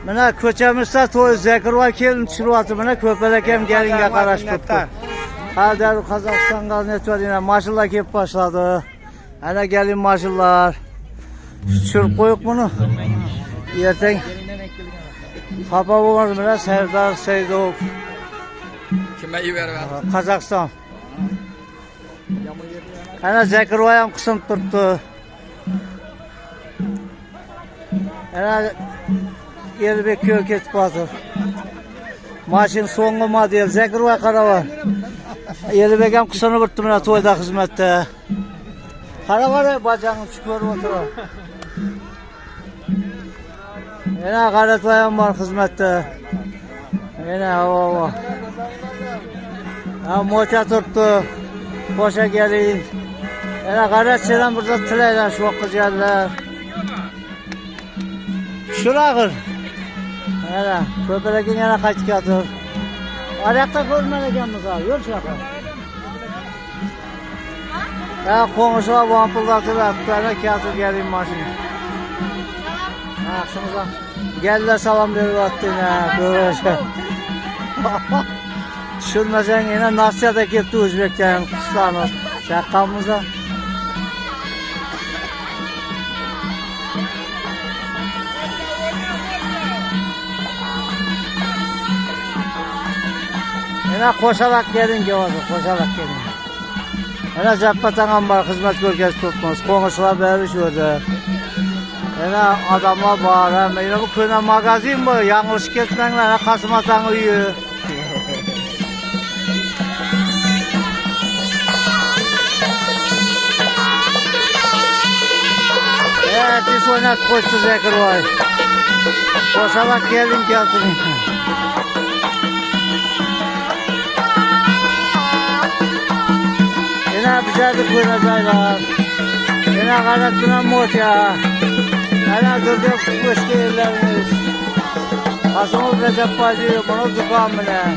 Mana ko'chamizda to'y Zakirova kelin tushiryapti. Mana ko'palak ham kelinga qarashib turibdi. Hadi Qozog'istonga netvarina mashinalar kelib boshladi. Ana kelin mashinalar. Tushirib qo'yib buni. Ertang xafa bo'lmadi mana Sardor Saidov. Kimga yuboradi? Qozog'iston. Ana Zakirova ham qisinib turibdi. Ana Elbek köy ketib qoldi. Mashin so'nggi model Zakirova qaravar. Elbek ham qisinib turibdi mana to'yda xizmatda. Qaravar bajangni chiqarib o'tirib. Yana G'aratvoy ham bor xizmatda. Yana havo. Ha mocha turibdi. Qo'sha keling. Yana G'aratchidan burada tilaylar shu qilganlar. Shurag'ir. Mana ko'palaking yana qaytib keldi. Oyoqda ko'rmagan ekanmiz hali, yo'l shunaqa. Ha, qo'ng'ishlar vampullar turibdi, ana keldi keling mashina. Ha, shunga geldiler salam beryapti, ko'rishga. Tushunmasang, yana Nasiya kelibdi O'zbekdan, qishlarni. Chaqqanmiz. Yana qo'shalaq keling keladi, qo'shalaq keling. Yana Jappatan ham bor, xizmat ko'rgazib turibmiz. Qo'ng'ishlar beri shu yerda. Yana adamlar bor, mana bu ko'na magazin bor, yanglishib ketmanglar, Qasim Ataning uyi. Tez o'ynatib qo'yibdi Zakirova. Qo'shalaq keling keltiring. Yana bizlarni ko'rajaylar. Yana G'aratdan mocha. Yana durga qo'shga yerlarimiz. Qasimov Rajabboyev buni do'kon bilan.